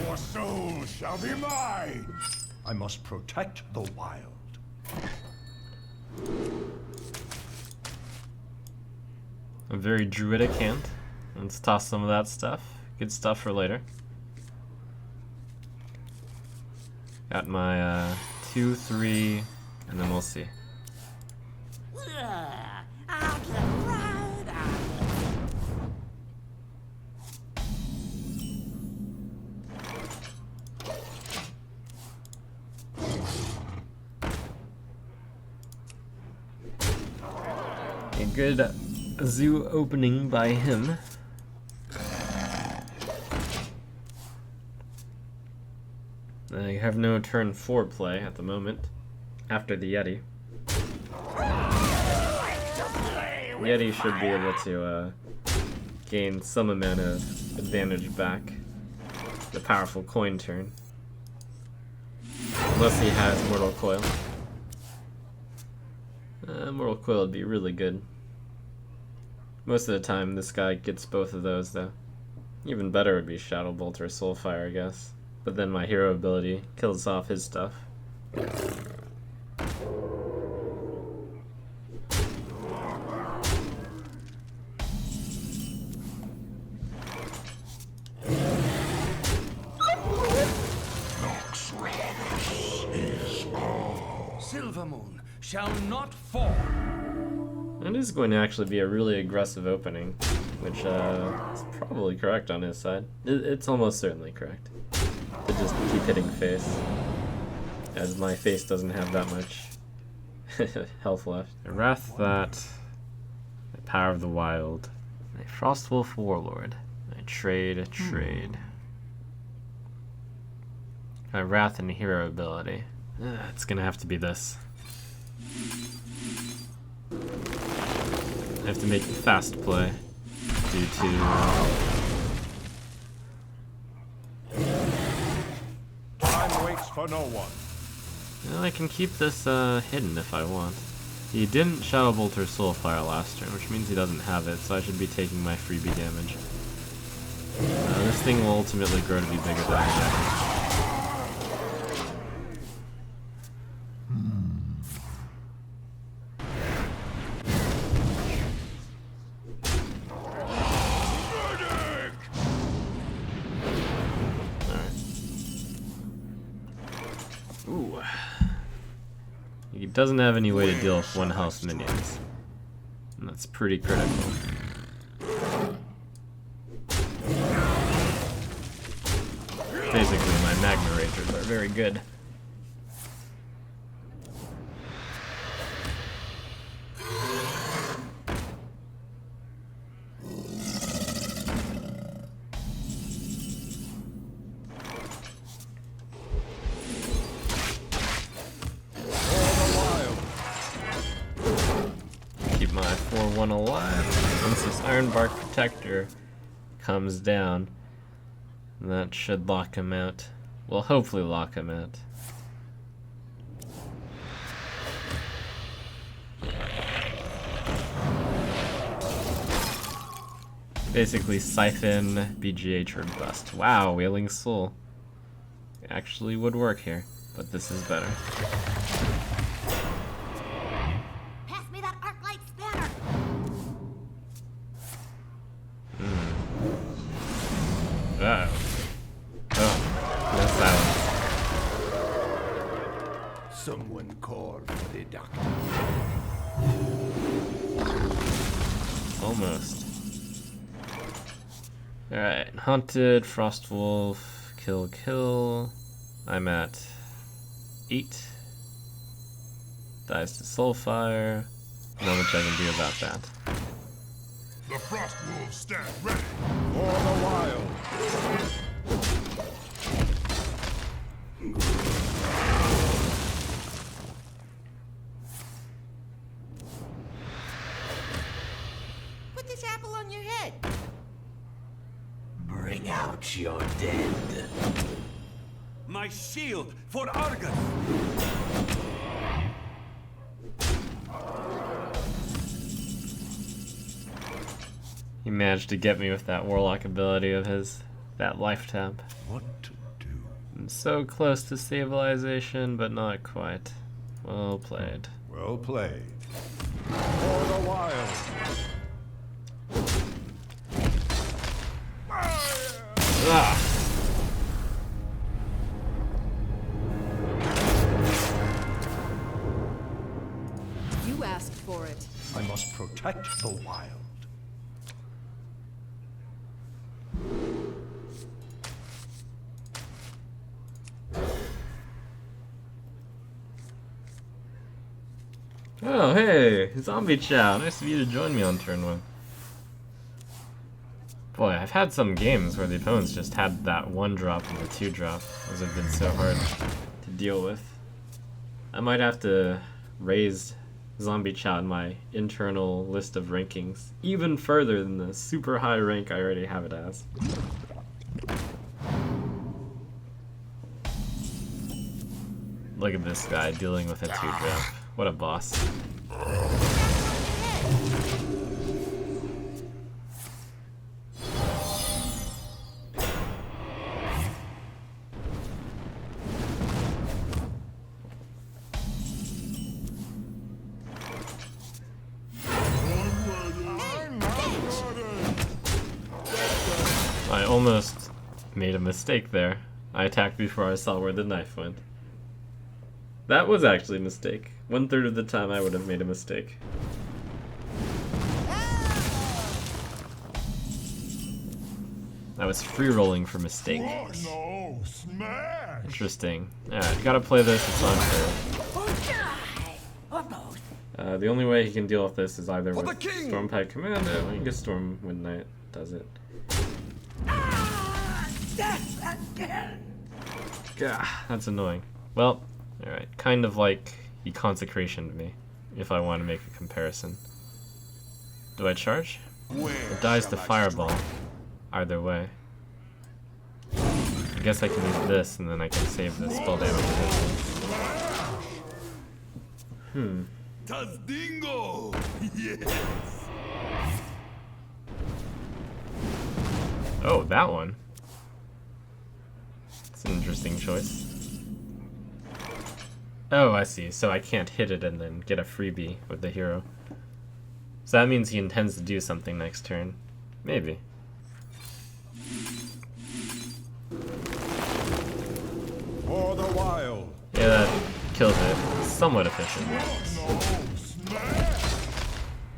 Your soul shall be mine! I must protect the wild. A very druidic hand. Let's toss some of that stuff. Good stuff for later. Got my 2, 3, and then we'll see. I'll get right out A good zoo opening by him. I have no turn 4 play at the moment, after the Yeti. Yeti should be able to gain some amount of advantage back. The powerful coin turn. Unless he has Mortal Coil. Mortal Coil would be really good. Most of the time this guy gets both of those though. Even better would be Shadow Bolt or Soulfire, I guess. But then my hero ability kills off his stuff. Silver Moon shall not fall. It is going to actually be a really aggressive opening, which is probably correct on his side. It's almost certainly correct. To just keep hitting face, as my face doesn't have that much health left. I wrath that, a Power of the Wild, a Frostwolf Warlord, I trade. I wrath and hero ability. It's gonna have to be this. I have to make the fast play due to Time waits for no one. well, I can keep this hidden if I want. He didn't Shadow Bolt or Soulfire last turn, which means he doesn't have it, so I should be taking my freebie damage. This thing will ultimately grow to be bigger than I Ooh. He doesn't have any way to deal with one health minions. And that's pretty critical. Basically, my Magma Ragers are very good. Keep my 4-1 alive. Once this Ironbark Protector comes down, that should lock him out. Well, hopefully lock him out. Basically siphon, BGH, or bust. Wow, Wailing Soul actually would work here, but this is better. Pass me that arc light spanner. Uh-oh. Oh, no silence. Someone call for the doctor. Almost. Alright, Haunted, Frostwolf, kill. I'm at 8. Dies to Soulfire. Not much I can do about that. The Frostwolves stand ready for the wild. Put this apple on your head. Bring out your dead. My shield for Argus. He managed to get me with that Warlock ability of his, that life tab. What I'm so close to stabilization, but not quite. Well played. Well played. For the wild. Ah! You asked for it. I must protect the wild. Oh, hey! Zombie Chow! Nice of you to join me on turn 1. Boy, I've had some games where the opponents just had that 1-drop and the 2-drop. Those have been so hard to deal with. I might have to raise Zombie Chow in my internal list of rankings even further than the super high rank I already have it as. Look at this guy dealing with a 2-drop. What a boss. I almost made a mistake there. I attacked before I saw where the knife went. That was actually a mistake. 1/3 of the time I would have made a mistake. I was free rolling for mistake. Oh no, smash! Interesting. Alright, gotta play this, it's on turn. Or die. Or both. The only way he can deal with this is either For with the king! Stormpike Commando. I think it's Storm Midnight does it. Death again. Gah, that's annoying. Well, alright, kind of like he consecrationed me, if I want to make a comparison. Do I charge? It dies to Fireball. Either way. I guess I can use this and then I can save the spell damage. Tazdingo! Yes! Oh, that one. It's an interesting choice. Oh, I see. So I can't hit it and then get a freebie with the hero. So that means he intends to do something next turn. Maybe. For the wild. Yeah, that kills it. Somewhat efficient. No, smash!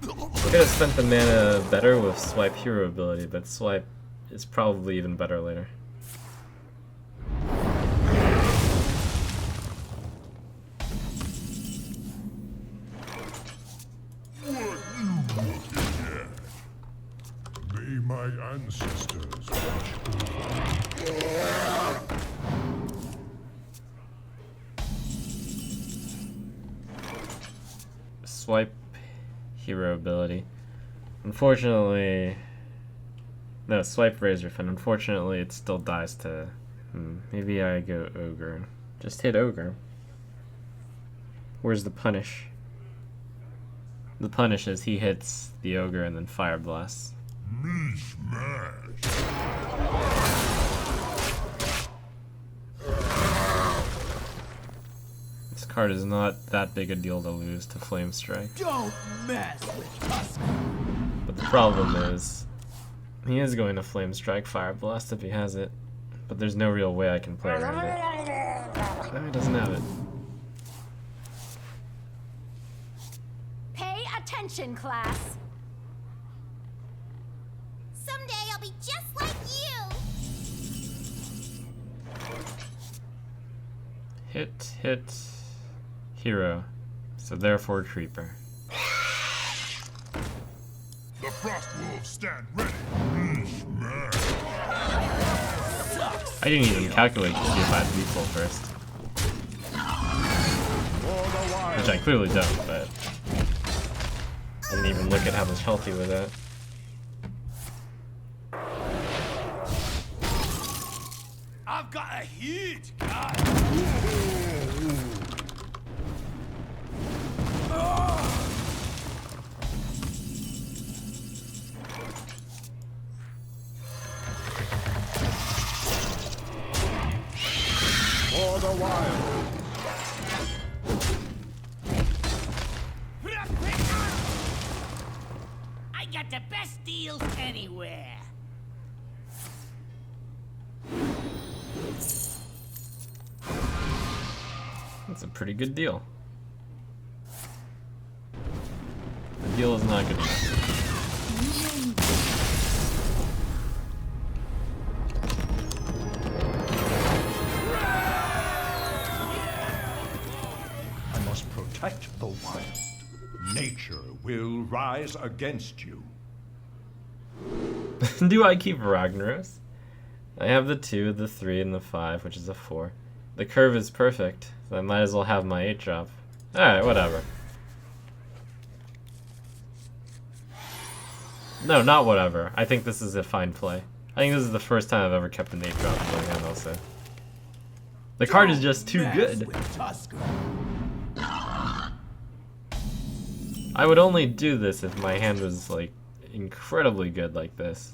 I could have spent the mana better with Swipe hero ability, but Swipe is probably even better later. What you looking at? May my ancestors watch over. Swipe hero ability. Unfortunately, no, Swipe Razor Fin. Unfortunately, it still dies to. Maybe I go Ogre. Just hit Ogre. Where's the punish? The punish is he hits the Ogre and then Fire Blasts. Me smash! This card is not that big a deal to lose to Flame Strike. Don't mess with Tusk. But the problem is, he is going to Flame Strike Fire Blast if he has it. But there's no real way I can play around it. No, he doesn't have it. Pay attention, class. Someday I'll be just like you. Hit, hero. So therefore Creeper. The frost wolves stand ready. Me smash! I didn't even calculate to see if I had lethal first. For the wild. Which I clearly don't, but I didn't even look at how much health he was at. I've got a huge guy! For the wild. I got the best deals anywhere. That's a pretty good deal. The deal is not good enough. I must protect the wild. Nature will rise against you. Do I keep Ragnaros? I have the 2, the 3, and the 5, which is a 4. The curve is perfect, so I might as well have my 8 drop. Alright, whatever. No, not whatever. I think this is a fine play. I think this is the first time I've ever kept an 8 drop in my hand also. The card is just too good. I would only do this if my hand was like incredibly good like this.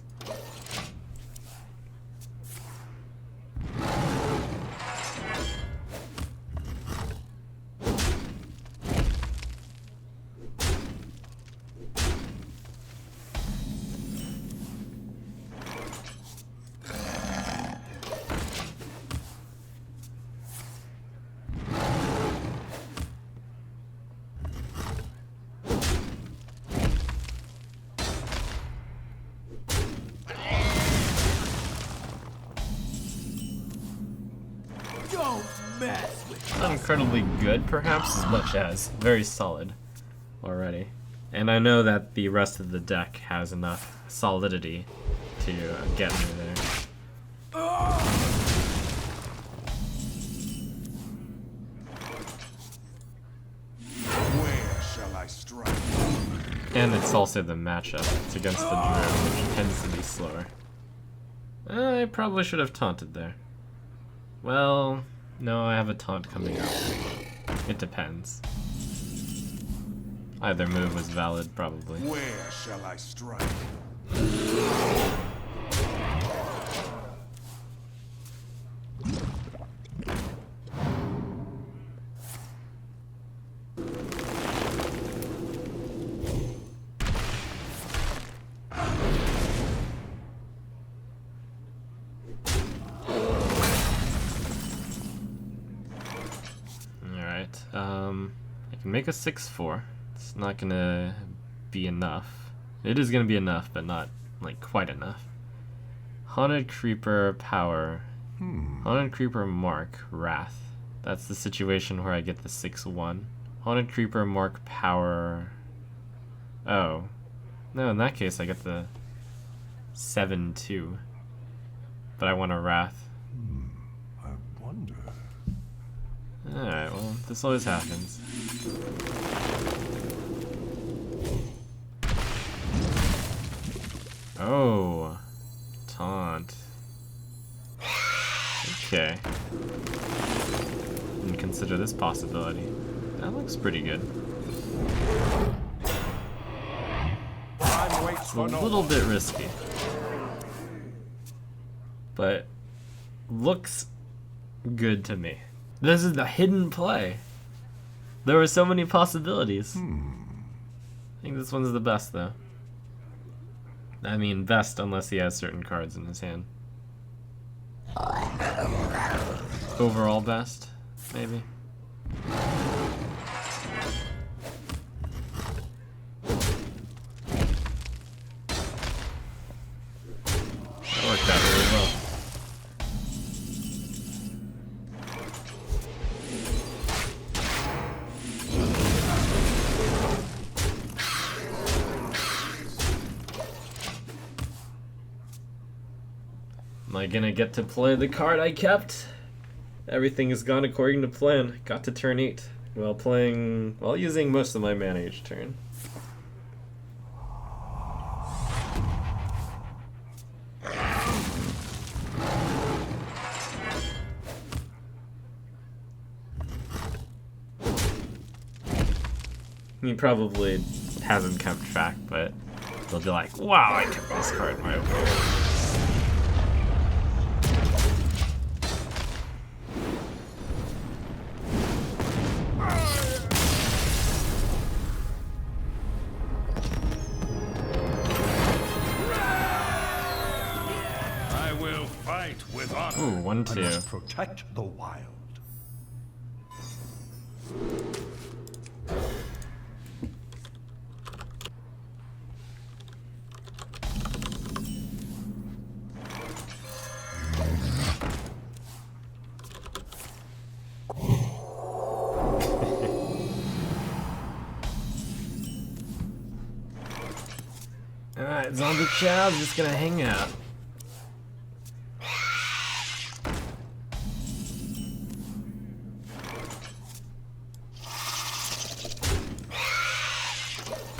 Don't mess with Not incredibly good, perhaps, as much as very solid already. And I know that the rest of the deck has enough solidity to get me there. Where shall I strike? And it's also the matchup. It's against the Druid, which tends to be slower. I probably should have taunted there. Well, no, I have a taunt coming up. It depends. Either move was valid, probably. Where shall I strike? Alright, I can make a 6/4. It's not gonna be enough. It is gonna be enough, but not, like, quite enough. Haunted Creeper Power. Haunted Creeper Mark Wrath. That's the situation where I get the 6/1. Haunted Creeper Mark Power. Oh. No, in that case I get the 7/2. But I want a Wrath. I wonder. Alright, well, this always happens. Oh. Taunt. Okay. Didn't consider this possibility. That looks pretty good. Time waits It's a for no little one. bit risky. But looks good to me. This is the hidden play. There were so many possibilities. I think this one's the best, though. I mean, best unless he has certain cards in his hand. Overall best, maybe. That worked out really well. Am I gonna get to play the card I kept? Everything has gone according to plan. Got to turn 8 while using most of my mana each turn. He probably hasn't kept track, but they'll be like, wow, I kept this card in my opinion. Ooh, 1-2. I must protect the wild. Alright, Zombie Chow's just gonna hang out.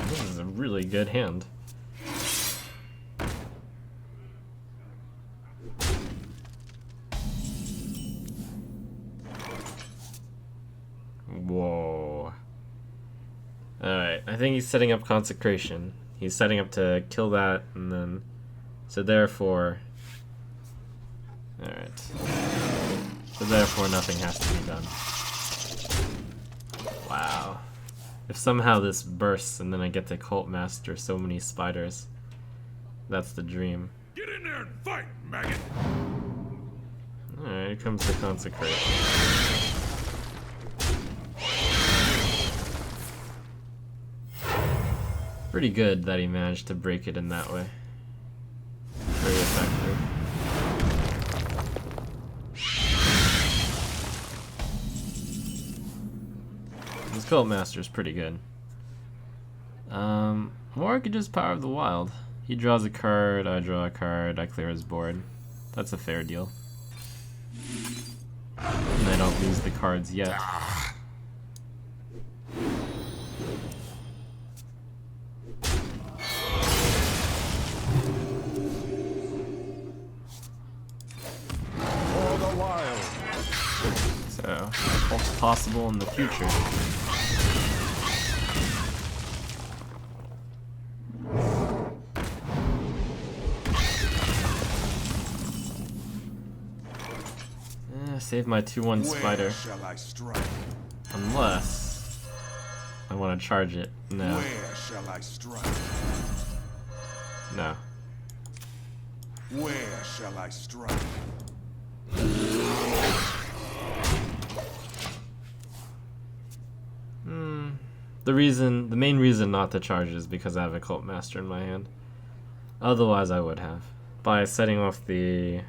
This is a really good hand. Whoa. Alright, I think he's setting up Consecration. He's setting up to kill that, and then... So therefore... Alright. So therefore nothing has to be done. Wow. If somehow this bursts and then I get to Cult Master so many spiders, that's the dream. Get in there and fight, maggot! Alright, here comes the Consecration. Pretty good that he managed to break it in that way. Very effective. This Cult Master's pretty good. Or I could just Power of the Wild. He draws a card, I draw a card, I clear his board. That's a fair deal. And I don't lose the cards yet. So, what's possible in the future? Save my 2/1 spider. Shall I strike? Unless I want to charge it. No. Where shall I strike? No. Where shall I strike? The main reason not to charge is because I have a Cult Master in my hand. Otherwise I would have. By setting off the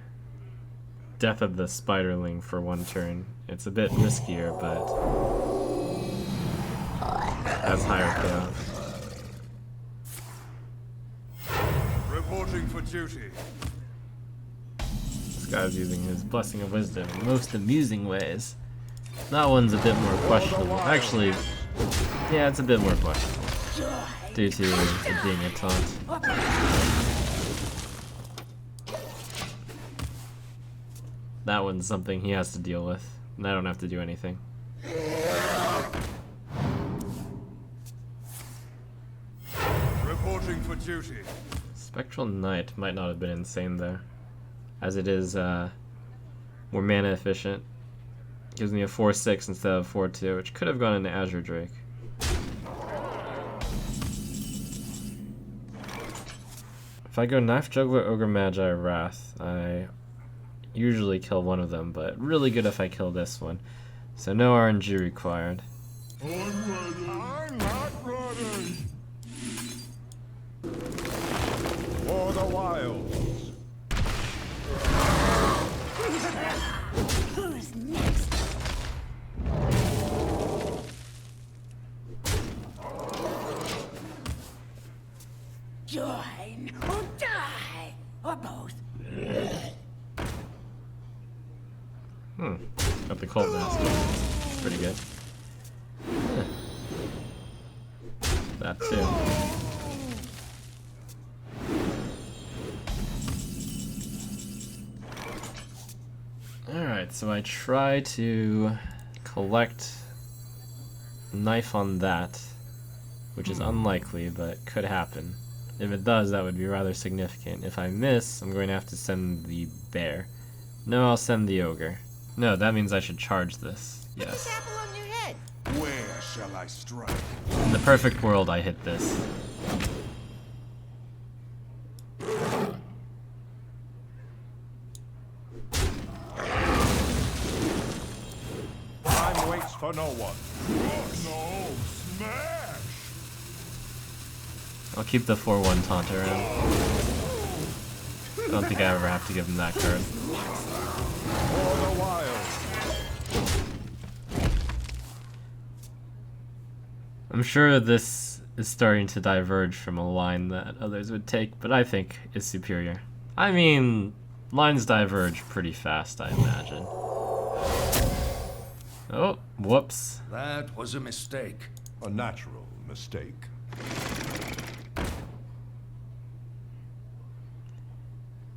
Death of the Spiderling for 1 turn. It's a bit riskier, but has higher payoff. Reporting for duty. This guy's using his Blessing of Wisdom in most amusing ways. That one's a bit more questionable. Actually, yeah, it's a bit more questionable. Due to it being a taunt. That one's something he has to deal with, and I don't have to do anything. Reporting for duty. Spectral Knight might not have been insane there, as it is more mana efficient. Gives me a 4/6 instead of 4/2, which could have gone into Azure Drake. If I go Knife Juggler, Ogre Magi, Wrath, I usually kill one of them, but really good if I kill this one. So no RNG required. I'm not ready. For the wilds. Who's next? Join or die, or both. Got the Cult Master. Pretty good. Yeah. That too. Alright, so I try to collect Knife on that, which is unlikely, but could happen. If it does, that would be rather significant. If I miss, I'm going to have to send the Bear. No, I'll send the Ogre. No, that means I should charge this. Yes. Apple on your head. Where shall I strike? In the perfect world, I hit this. waits for no one. No, smash! I'll keep the 4/1 taunt around. I don't think I ever have to give him that card. For the wild. I'm sure this is starting to diverge from a line that others would take, but I think is superior. I mean, lines diverge pretty fast, I imagine. Oh, whoops. That was a mistake. A natural mistake.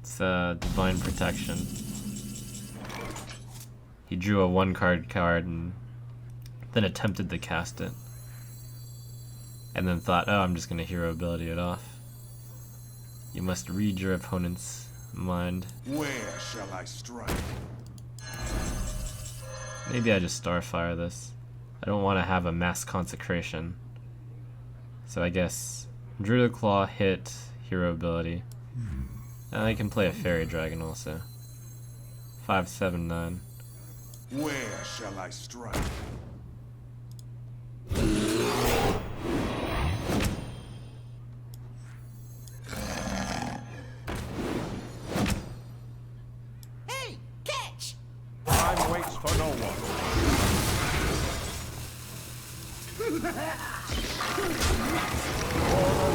It's Divine Protection. He drew a 1-card and then attempted to cast it. And then thought, oh, I'm just going to hero ability it off. You must read your opponent's mind. Where shall I strike? Maybe I just Starfire this. I don't want to have a mass consecration. So I guess Druid Claw hit hero ability. And I can play a Fairy Dragon also. 5, 7, 9. Where shall I strike? Hey, catch! Time waits for no one. For the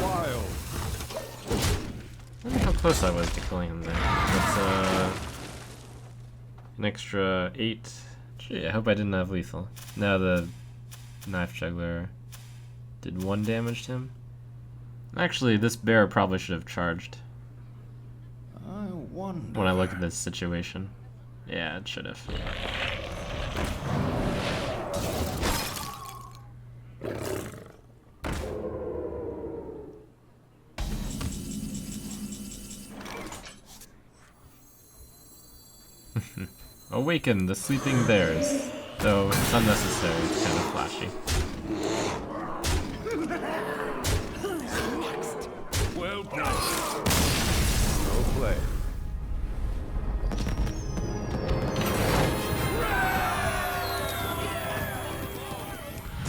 wild. I wonder how close I was to killing him there. That's an extra 8. Gee, I hope I didn't have lethal. No, the Knife Juggler did 1 damage to him. Actually, this bear probably should have charged. I wonder. When I look at this situation. Yeah, it should have. Awaken the sleeping bears. Though it's unnecessary, it's kind of flashy. Well done. No play.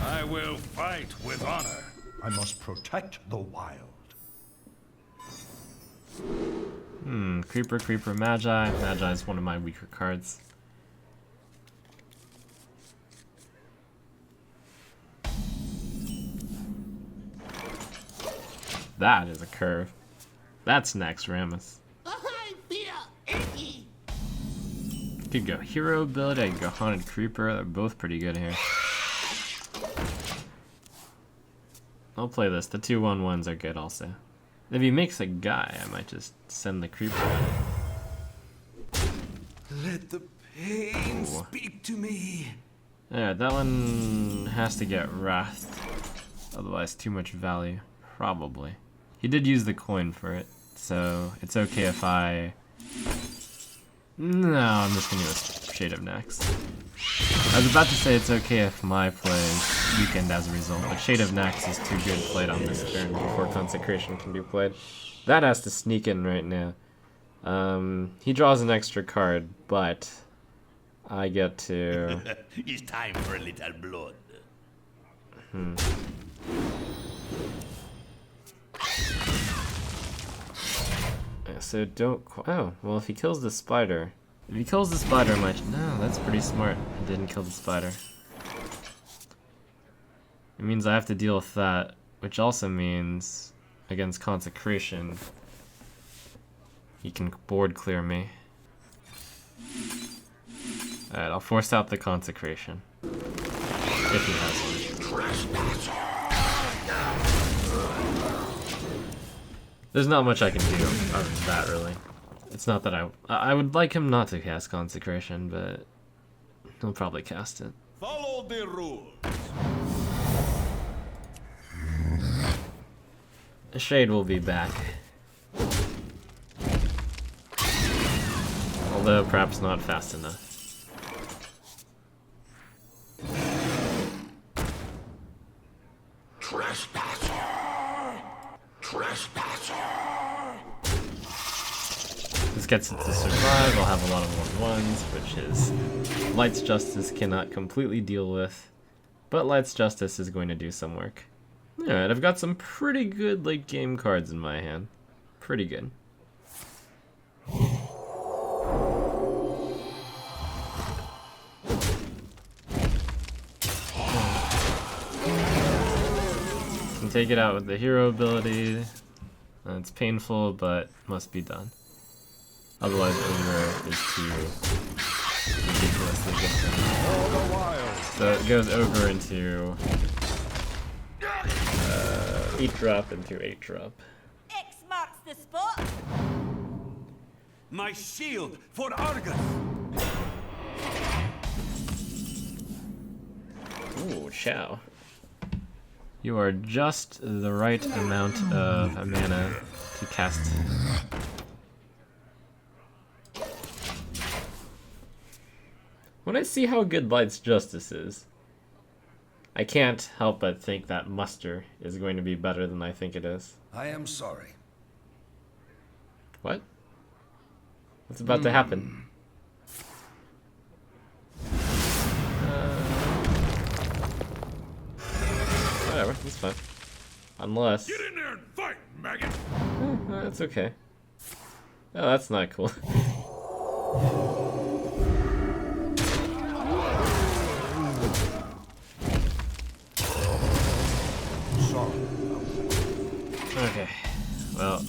I will fight with honor. I must protect the wild. Creeper, Creeper, Magi. Magi is one of my weaker cards. That is a curve. That's next, Ramus. I feel icky. Could go Hero Ability, I could go Haunted Creeper. They're both pretty good here. I'll play this. The 2/1/1s are good also. If he makes a guy, I might just send the Creeper. Let the pain speak to me. Alright, that one has to get Wrathed. Otherwise, too much value. Probably. He did use the coin for it, so it's okay if I... No, I'm just gonna use Shade of Nax. I was about to say it's okay if my play is weakened as a result, but Shade of Nax is too good played on this turn before Consecration can be played. That has to sneak in right now. He draws an extra card, but I get to... It's time for a little blood. So don't... Oh, well if he kills the spider... If he kills the spider, no, that's pretty smart. He didn't kill the spider. It means I have to deal with that, which also means against Consecration, he can board clear me. Alright, I'll force out the Consecration. If he has one. There's not much I can do other than that, really. It's not that I would like him not to cast Consecration, but he'll probably cast it. Follow the rules. A Shade will be back. Although perhaps not fast enough. This gets it to survive. I'll have a lot of 1/1s, which is Light's Justice cannot completely deal with, but Light's Justice is going to do some work. Alright, I've got some pretty good late game cards in my hand. Pretty good. Can take it out with the hero ability. It's painful, but must be done. Otherwise, Ogre is too ridiculously good for me. So it goes Ogre into 8-drop into 8-drop. X marks the spot. My shield for Argus! Ooh, Chow. You are just the right amount of mana to cast. When I see how good Light's Justice is, I can't help but think that Muster is going to be better than I think it is. I am sorry. What? What's about to happen? Whatever, that's fine. Unless... Get in there and fight, maggot! That's okay. Oh, that's not cool. Sorry. Okay. Well,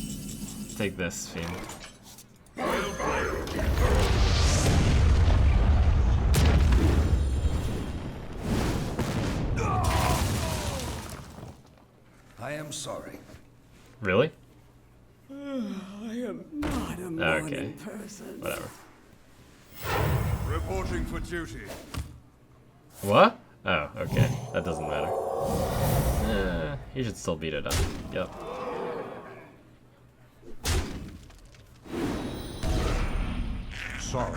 take this, Fiend. I am sorry. Really? I am not a morning person. Whatever. Reporting for duty. What? Oh, okay. That doesn't matter. You should still beat it up. Yep. Sorry.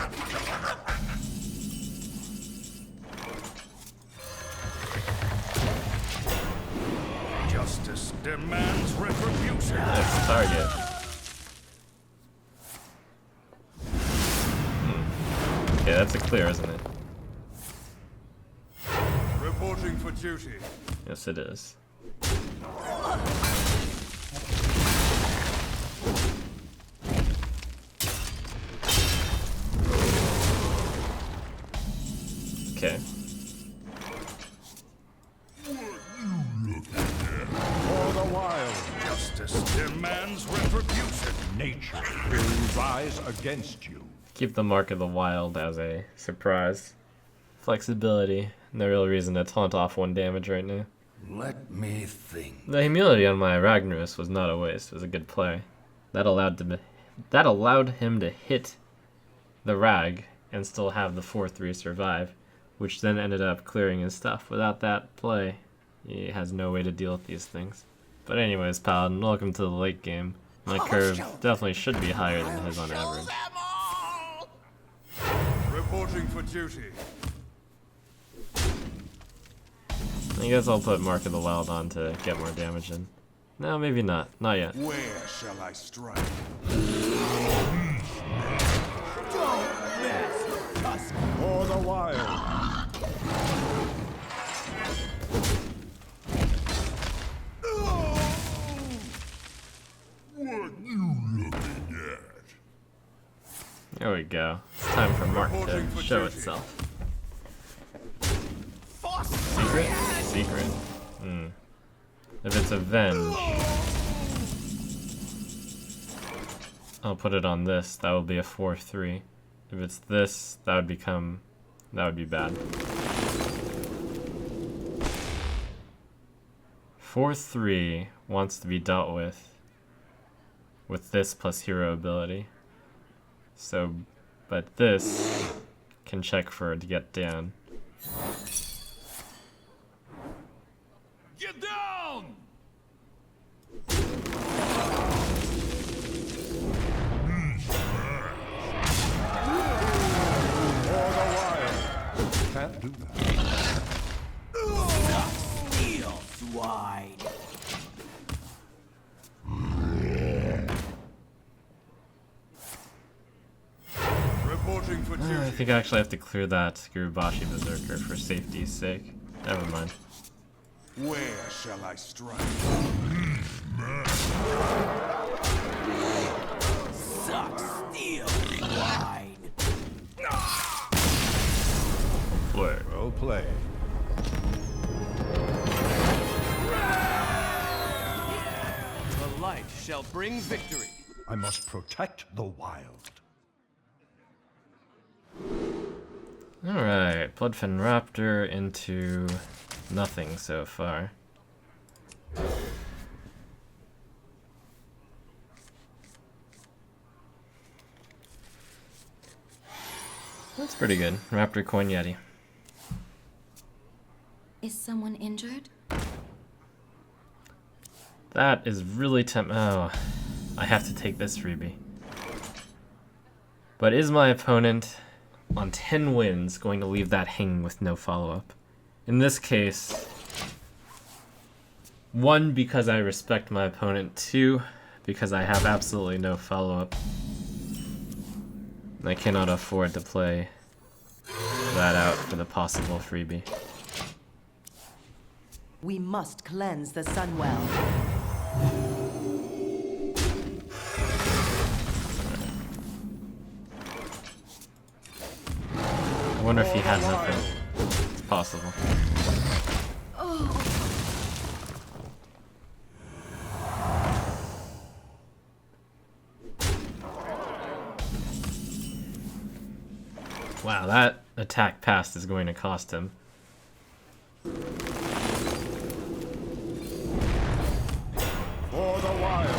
Justice demands retribution. Next target. Okay, that's a clear, isn't it? Reporting for duty. Yes, it is. Okay. For the wild, Justice demands retribution. nature will rise against you. Keep the Mark of the Wild as a surprise. Flexibility. No real reason to taunt off 1 damage right now. Let me think. The humility on my Ragnaros was not a waste. It was a good play. That allowed him to hit the Rag and still have the 4/3 survive, which then ended up clearing his stuff. Without that play, he has no way to deal with these things. But anyways, Paladin, welcome to the late game. My curve definitely should be higher than his on average. Reporting for duty. I guess I'll put Mark of the Wild on to get more damage in. No, maybe not. Not yet. Where shall I strike? For the wild. What you looking at? There we go. It's time for Mark to show itself. Secret? Secret. If it's Avenge, I'll put it on this. That will be a 4/3. If it's this, that would be bad. 4/3 wants to be dealt with this plus hero ability. So, but this can check for it to get down. Get down! For the wild. Can't do that. Steel swine. think I actually have to clear that Gurubashi Berserker for safety's sake. Never mind. Where shall I strike? Suck steel wine. Word. Well played. The light shall bring victory. I must protect the wild. Alright, Bloodfin Raptor into nothing so far. That's pretty good. Raptor Coin Yeti. Is someone injured? That is really oh, I have to take this freebie. But is my opponent on 10 wins going to leave that hanging with no follow-up? In this case, 1, because I respect my opponent, 2, because I have absolutely no follow-up. I cannot afford to play that out for the possible freebie. We must cleanse the Sunwell. I wonder if he has nothing. It's possible. Wow, that attack past is going to cost him. For the wild.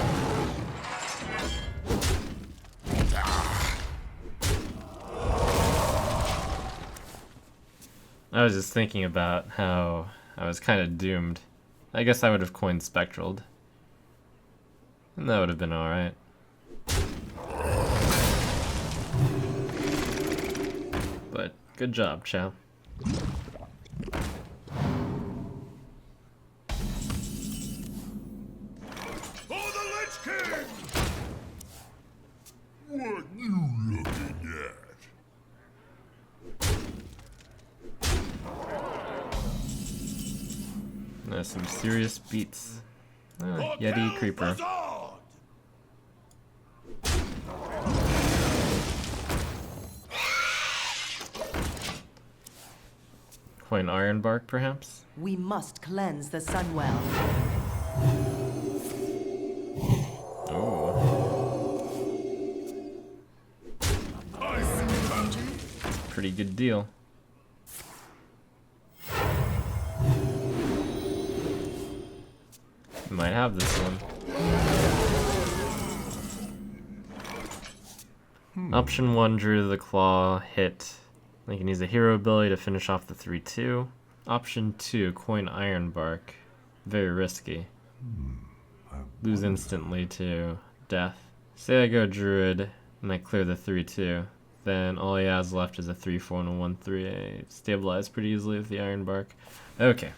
I was just thinking about how I was kind of doomed. I guess I would have coined Spectraled. And that would have been alright. But good job, Chow. For the Lich King! What you looking at? There's some serious beats. Yeti Creeper. Coin Ironbark, perhaps? We must cleanse the Sunwell. Oh. Pretty good deal. Might have this one. Option 1, Druid the Claw, hit. I can use a hero ability to finish off the 3-2. Option 2, Coin Ironbark. Very risky. Lose instantly to death. Say I go Druid and I clear the 3-2. Then all he has left is a 3-4 and a 1-3. I stabilize pretty easily with the Ironbark. Okay.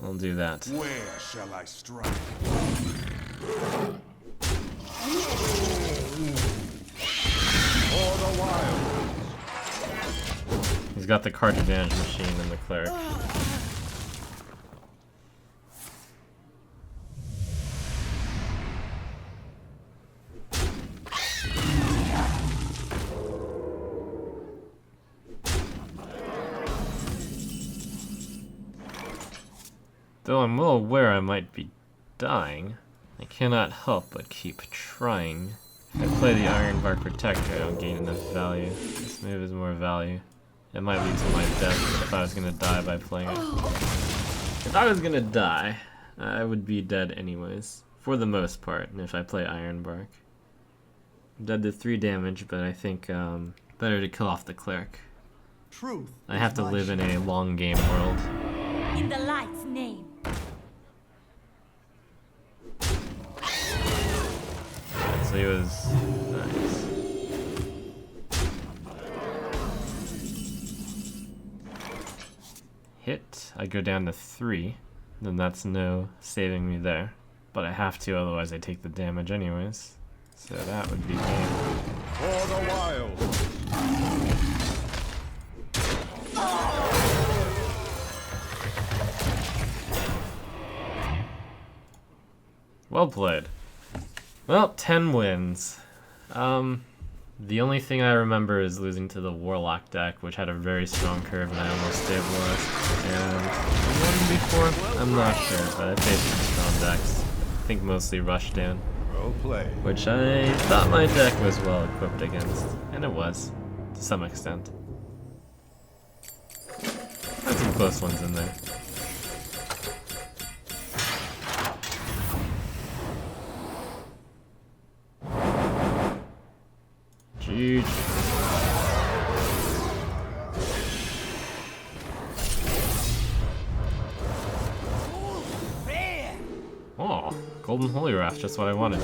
I'll do that. Where shall I strike? For the wild. He's got the card advantage machine and the cleric. Though I'm well aware I might be dying, I cannot help but keep trying. If I play the Ironbark Protector, I don't gain enough value. This move is more value. It might lead to my death if I was gonna die by playing it. If I was gonna die, I would be dead anyways, for the most part, if I play Ironbark. I'm dead to 3 damage, but I think better to kill off the cleric. Truth. I have to live in a long game world. In the light's name. So he was nice. Hit, I go down to 3, then that's no saving me there. But I have to, otherwise I take the damage anyways. So that would be game. For the wild. Well played. Well, 10 wins. The only thing I remember is losing to the Warlock deck, which had a very strong curve and I almost stabilized. And one before, I'm not sure, but I faced some strong decks. I think mostly Rushdown, Well played. which I thought my deck was well equipped against, and it was, to some extent. Had some close ones in there. Huge. Oh, Golden Holy Wrath, just what I wanted.